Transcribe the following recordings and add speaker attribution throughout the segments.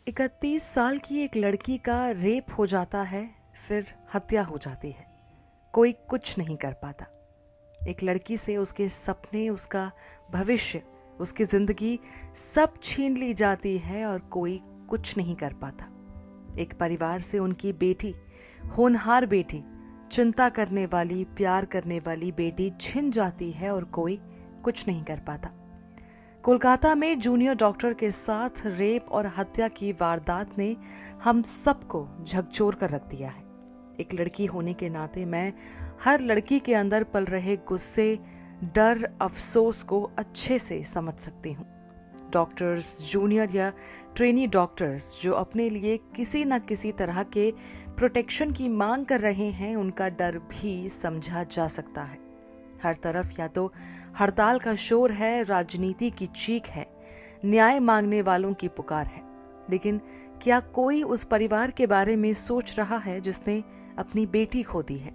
Speaker 1: 31 साल की एक लड़की का रेप हो जाता है, फिर हत्या हो जाती है। कोई कुछ नहीं कर पाता। एक लड़की से उसके सपने, उसका भविष्य, उसकी जिंदगी सब छीन ली जाती है और कोई कुछ नहीं कर पाता। एक परिवार से उनकी बेटी, होनहार बेटी, चिंता करने वाली, प्यार करने वाली बेटी छिन जाती है और कोई कुछ नहीं कर पाता। कोलकाता में जूनियर डॉक्टर के साथ रेप और हत्या की वारदात ने हम सबको झकझोर कर रख दिया है। एक लड़की होने के नाते मैं हर लड़की के अंदर पल रहे गुस्से, डर, अफसोस को अच्छे से समझ सकती हूँ। डॉक्टर्स, जूनियर या ट्रेनी डॉक्टर्स जो अपने लिए किसी न किसी तरह के प्रोटेक्शन की मांग कर रहे हैं, उनका डर भी समझा जा सकता है। हर तरफ या तो हड़ताल का शोर है, राजनीति की चीख है, न्याय मांगने वालों की पुकार है। लेकिन क्या कोई उस परिवार के बारे में सोच रहा है जिसने अपनी बेटी खो दी है?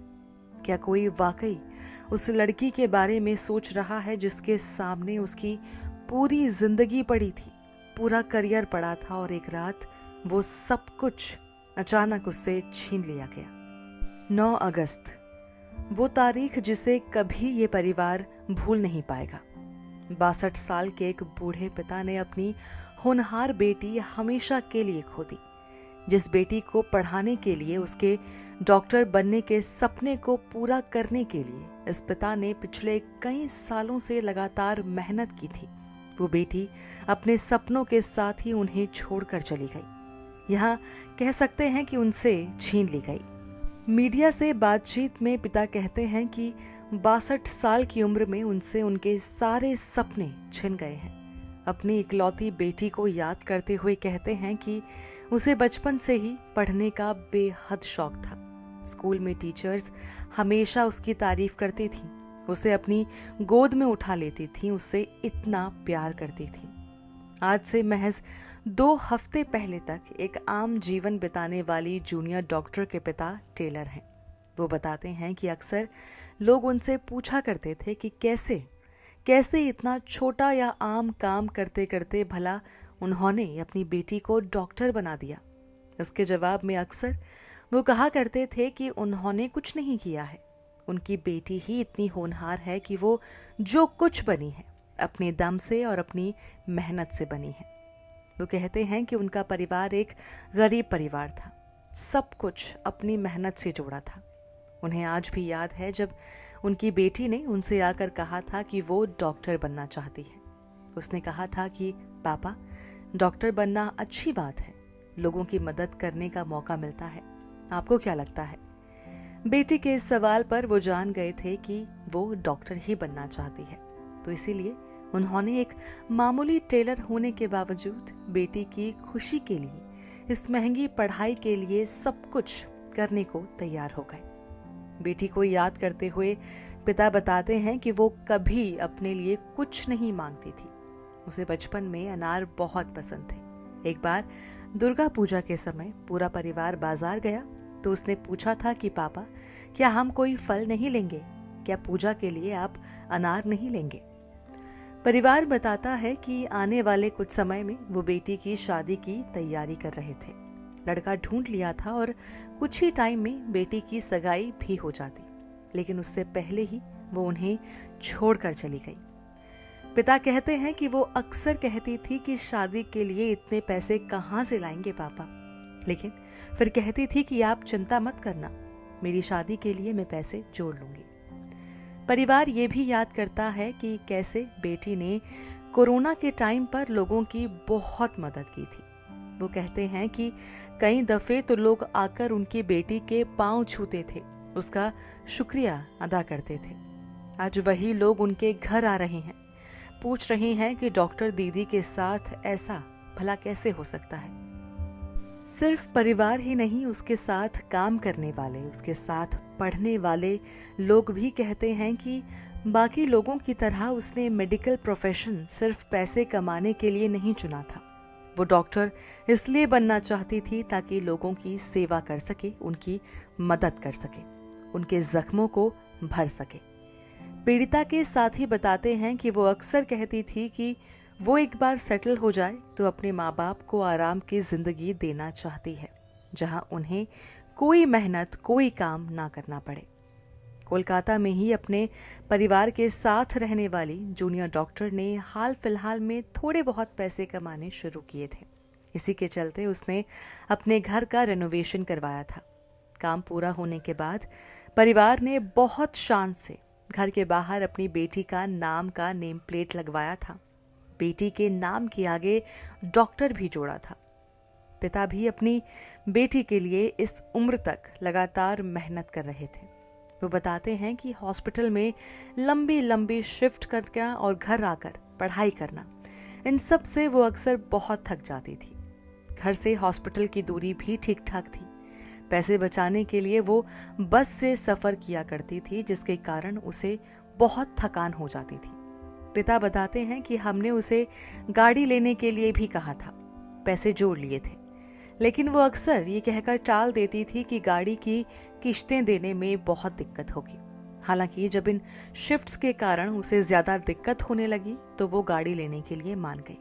Speaker 1: क्या कोई वाकई उस लड़की के बारे में सोच रहा है जिसके सामने उसकी पूरी जिंदगी पड़ी थी, पूरा करियर पड़ा था और एक रात वो सब कुछ अचानक उससे छीन लिया गया? 9 अगस्त, वो तारीख जिसे कभी ये परिवार भूल नहीं पाएगा। 62 साल के एक बूढ़े पिता ने अपनी होनहार बेटी हमेशा के लिए खो दी। जिस बेटी को पढ़ाने के लिए, उसके डॉक्टर बनने के सपने को पूरा करने के लिए इस पिता ने पिछले कई सालों से लगातार मेहनत की थी, वो बेटी अपने सपनों के साथ ही उन्हें छोड़कर चली गई। यहाँ कह सकते हैं कि उनसे छीन ली गई। मीडिया से बातचीत में पिता कहते हैं कि 62 साल की उम्र में उनसे उनके सारे सपने छिन गए हैं। अपनी इकलौती बेटी को याद करते हुए कहते हैं कि उसे बचपन से ही पढ़ने का बेहद शौक था। स्कूल में टीचर्स हमेशा उसकी तारीफ करती थी, उसे अपनी गोद में उठा लेती थी, उससे इतना प्यार करती थी। आज से महज 2 हफ्ते पहले तक एक आम जीवन बिताने वाली जूनियर डॉक्टर के पिता टेलर हैं। वो बताते हैं कि अक्सर लोग उनसे पूछा करते थे कि कैसे इतना छोटा या आम काम करते करते भला उन्होंने अपनी बेटी को डॉक्टर बना दिया। इसके जवाब में अक्सर वो कहा करते थे कि उन्होंने कुछ नहीं किया है, उनकी बेटी ही इतनी होनहार है कि वो जो कुछ बनी है अपने दम से और अपनी मेहनत से बनी है। वो कहते हैं कि उनका परिवार एक गरीब परिवार था, सब कुछ अपनी मेहनत से जोड़ा था। उन्हें आज भी याद है जब उनकी बेटी ने उनसे आकर कहा था कि वो डॉक्टर बनना चाहती है। उसने कहा था कि पापा, डॉक्टर बनना अच्छी बात है, लोगों की मदद करने का मौका मिलता है, आपको क्या लगता है? बेटी के इस सवाल पर वो जान गए थे कि वो डॉक्टर ही बनना चाहती है, तो इसीलिए उन्होंने एक मामूली टेलर होने के बावजूद बेटी की खुशी के लिए, इस महंगी पढ़ाई के लिए सब कुछ करने को तैयार हो गए। बेटी को याद करते हुए पिता बताते हैं कि वो कभी अपने लिए कुछ नहीं मांगती थी। उसे बचपन में अनार बहुत पसंद थे। एक बार दुर्गा पूजा के समय पूरा परिवार बाजार गया तो उसने पूछा था कि पापा, क्या हम कोई फल नहीं लेंगे? क्या पूजा के लिए आप अनार नहीं लेंगे? परिवार बताता है कि आने वाले कुछ समय में वो बेटी की शादी की तैयारी कर रहे थे। लड़का ढूंढ लिया था और कुछ ही टाइम में बेटी की सगाई भी हो जाती, लेकिन उससे पहले ही वो उन्हें छोड़कर चली गई। पिता कहते हैं कि वो अक्सर कहती थी कि शादी के लिए इतने पैसे कहाँ से लाएंगे पापा, लेकिन फिर कहती थी कि आप चिंता मत करना, मेरी शादी के लिए मैं पैसे जोड़ लूंगी। परिवार ये भी याद करता है कि कैसे बेटी ने कोरोना के टाइम पर लोगों की बहुत मदद की थी। वो कहते हैं कि कई दफे तो लोग आकर उनकी बेटी के पांव छूते थे, उसका शुक्रिया अदा करते थे। आज वही लोग उनके घर आ रहे हैं, पूछ रहे हैं कि डॉक्टर दीदी के साथ ऐसा भला कैसे हो सकता है। सिर्फ परिवार ही नहीं, उसके साथ काम करने वाले, उसके साथ पढ़ने वाले लोग भी कहते हैं कि बाकी लोगों की तरह उसने मेडिकल प्रोफेशन सिर्फ पैसे कमाने के लिए नहीं चुना था। वो डॉक्टर इसलिए बनना चाहती थी ताकि लोगों की सेवा कर सके, उनकी मदद कर सके, उनके जख्मों को भर सके। पीड़िता के साथी बताते हैं कि वो अक्सर कहती थी कि वो एक बार सेटल हो जाए तो अपने माँ बाप को आराम की जिंदगी देना चाहती है, जहां उन्हें कोई मेहनत, कोई काम ना करना पड़े। कोलकाता में ही अपने परिवार के साथ रहने वाली जूनियर डॉक्टर ने हाल फिलहाल में थोड़े बहुत पैसे कमाने शुरू किए थे। इसी के चलते उसने अपने घर का रेनोवेशन करवाया था। काम पूरा होने के बाद परिवार ने बहुत शान से घर के बाहर अपनी बेटी का नाम का नेम प्लेट लगवाया था। बेटी के नाम के आगे डॉक्टर भी जोड़ा था। पिता भी अपनी बेटी के लिए इस उम्र तक लगातार मेहनत कर रहे थे। वो बताते हैं कि हॉस्पिटल में लंबी लंबी शिफ्ट करना और घर आकर पढ़ाई करना, इन सब से वो अक्सर बहुत थक जाती थी। घर से हॉस्पिटल की दूरी भी ठीक ठाक थी। पैसे बचाने के लिए वो बस से सफ़र किया करती थी, जिसके कारण उसे बहुत थकान हो जाती थी। पिता बताते हैं कि हमने उसे गाड़ी लेने के लिए भी कहा था, पैसे जोड़ लिए थे, लेकिन वो अक्सर ये कहकर टाल देती थी कि गाड़ी की किश्तें देने में बहुत दिक्कत होगी। हालांकि जब इन शिफ्ट्स के कारण उसे ज़्यादा दिक्कत होने लगी तो वो गाड़ी लेने के लिए मान गई।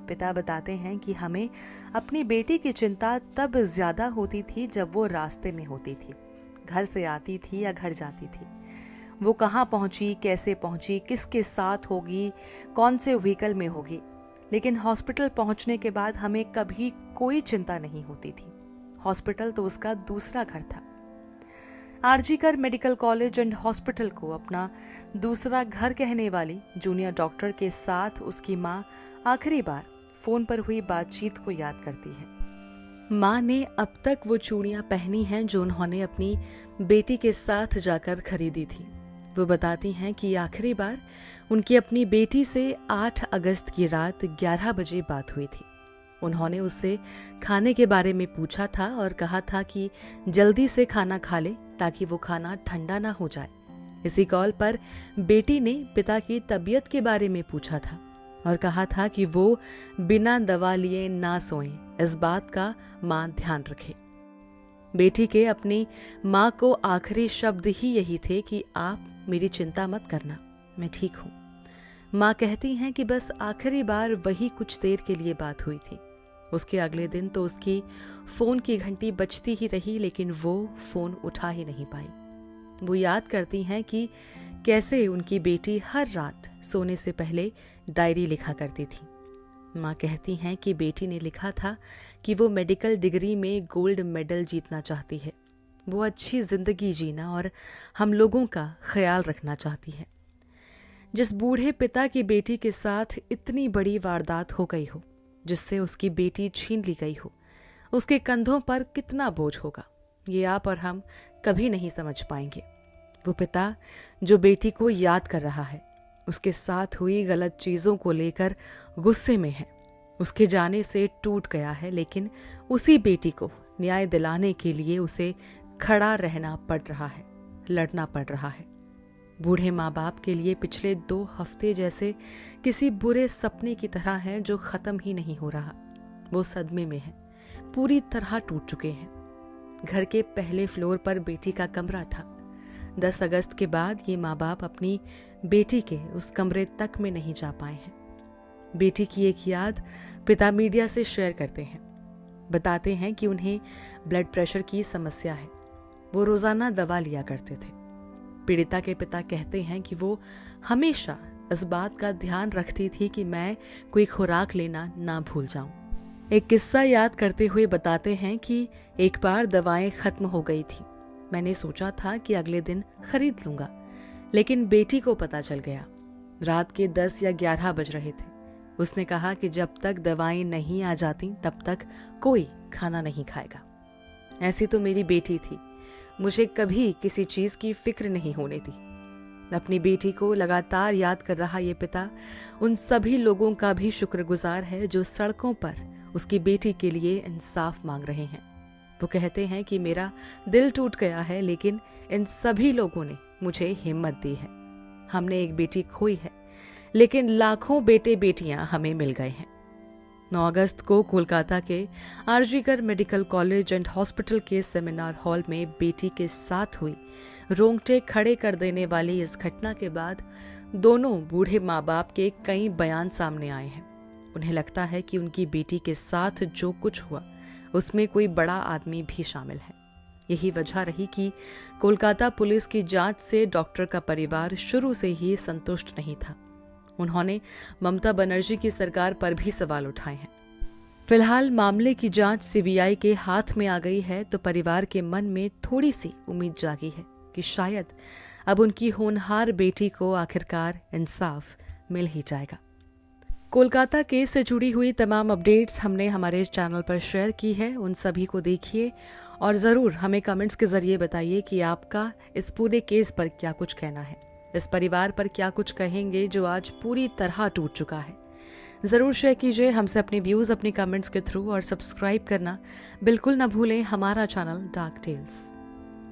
Speaker 1: पिता बताते हैं कि हमें अपनी बेटी की चिंता तब ज़्यादा होती थी जब वो रास्ते में होती थी, घर से आती थी या घर जाती थी। वो कहाँ पहुंची, कैसे पहुंची, किसके साथ होगी, कौन से व्हीकल में होगी। लेकिन हॉस्पिटल पहुंचने के बाद हमें कभी कोई चिंता नहीं होती थी। हॉस्पिटल तो उसका दूसरा घर था। RG Kar medical college and hospital को अपना दूसरा घर कहने वाली जूनियर डॉक्टर के साथ उसकी माँ आखिरी बार फोन पर हुई बातचीत को याद करती है। माँ ने अब तक वो चूड़ियां पहनी हैं जो उन्होंने अपनी बेटी के साथ जाकर खरीदी थी। वो बताती हैं कि आखिरी बार उनकी अपनी बेटी से 8 अगस्त की रात 11 बजे बात हुई थी। उन्होंने उससे खाने के बारे में पूछा था और कहा था कि जल्दी से खाना खा ले ताकि वो खाना ठंडा ना हो जाए। इसी कॉल पर बेटी ने पिता की तबीयत के बारे में पूछा था और कहा था कि वो बिना दवा लिए ना सोएं, इस बात का माँ ध्यान रखे। बेटी के अपनी माँ को आखिरी शब्द ही यही थे कि आप मेरी चिंता मत करना, मैं ठीक हूँ। माँ कहती हैं कि बस आखिरी बार वही कुछ देर के लिए बात हुई थी। उसके अगले दिन तो उसकी फ़ोन की घंटी बजती ही रही, लेकिन वो फ़ोन उठा ही नहीं पाई। वो याद करती हैं कि कैसे उनकी बेटी हर रात सोने से पहले डायरी लिखा करती थी। माँ कहती हैं कि बेटी ने लिखा था कि वो मेडिकल डिग्री में गोल्ड मेडल जीतना चाहती है, वो अच्छी ज़िंदगी जीना और हम लोगों का ख्याल रखना चाहती है। जिस बूढ़े पिता की बेटी के साथ इतनी बड़ी वारदात हो गई हो, जिससे उसकी बेटी छीन ली गई हो, उसके कंधों पर कितना बोझ होगा, ये आप और हम कभी नहीं समझ पाएंगे। वो पिता जो बेटी को याद कर रहा है, उसके साथ हुई गलत चीज़ों को लेकर गुस्से में है, उसके जाने से टूट गया है, लेकिन उसी बेटी को न्याय दिलाने के लिए उसे खड़ा रहना पड़ रहा है, लड़ना पड़ रहा है। बूढ़े माँ बाप के लिए पिछले 2 हफ्ते जैसे किसी बुरे सपने की तरह हैं जो ख़त्म ही नहीं हो रहा। वो सदमे में है, पूरी तरह टूट चुके हैं। घर के पहले फ्लोर पर बेटी का कमरा था। 10 अगस्त के बाद ये माँ बाप अपनी बेटी के उस कमरे तक में नहीं जा पाए हैं। बेटी की एक याद पिता मीडिया से शेयर करते हैं। बताते हैं कि उन्हें ब्लड प्रेशर की समस्या है, वो रोज़ाना दवा लिया करते थे। पीड़िता के पिता कहते हैं कि वो हमेशा इस बात का ध्यान रखती थी कि मैं कोई खुराक लेना ना भूल जाऊं। एक किस्सा याद करते हुए बताते हैं कि एक बार दवाएं खत्म हो गई थी। मैंने सोचा था कि अगले दिन खरीद लूंगा, लेकिन बेटी को पता चल गया। रात के 10 या 11 बज रहे थे। उसने कहा कि जब तक दवाएं नहीं आ जाती तब तक कोई खाना नहीं खाएगा। ऐसी तो मेरी बेटी थी, मुझे कभी किसी चीज़ की फिक्र नहीं होने दी। अपनी बेटी को लगातार याद कर रहा ये पिता उन सभी लोगों का भी शुक्रगुजार है जो सड़कों पर उसकी बेटी के लिए इंसाफ मांग रहे हैं। वो कहते हैं कि मेरा दिल टूट गया है, लेकिन इन सभी लोगों ने मुझे हिम्मत दी है। हमने एक बेटी खोई है, लेकिन लाखों बेटे बेटियां हमें मिल गए हैं। 9 अगस्त को कोलकाता के RG Kar medical college and hospital के सेमिनार हॉल में बेटी के साथ हुई रोंगटे खड़े कर देने वाली इस घटना के बाद दोनों बूढ़े माँ बाप के कई बयान सामने आए हैं। उन्हें लगता है कि उनकी बेटी के साथ जो कुछ हुआ उसमें कोई बड़ा आदमी भी शामिल है। यही वजह रही कि कोलकाता पुलिस की जांच से डॉक्टर का परिवार शुरू से ही संतुष्ट नहीं था। उन्होंने ममता बनर्जी की सरकार पर भी सवाल उठाए हैं। फिलहाल मामले की जांच सीबीआई के हाथ में आ गई है तो परिवार के मन में थोड़ी सी उम्मीद जागी है कि शायद अब उनकी होनहार बेटी को आखिरकार इंसाफ मिल ही जाएगा। कोलकाता केस से जुड़ी हुई तमाम अपडेट्स हमने हमारे चैनल पर शेयर की है, उन सभी को देखिए और ज़रूर हमें कमेंट्स के ज़रिए बताइए कि आपका इस पूरे केस पर क्या कुछ कहना है, इस परिवार पर क्या कुछ कहेंगे जो आज पूरी तरह टूट चुका है। ज़रूर शेयर कीजिए हमसे अपने व्यूज़ अपने कमेंट्स के थ्रू और सब्सक्राइब करना बिल्कुल ना भूलें हमारा चैनल डार्क टेल्स।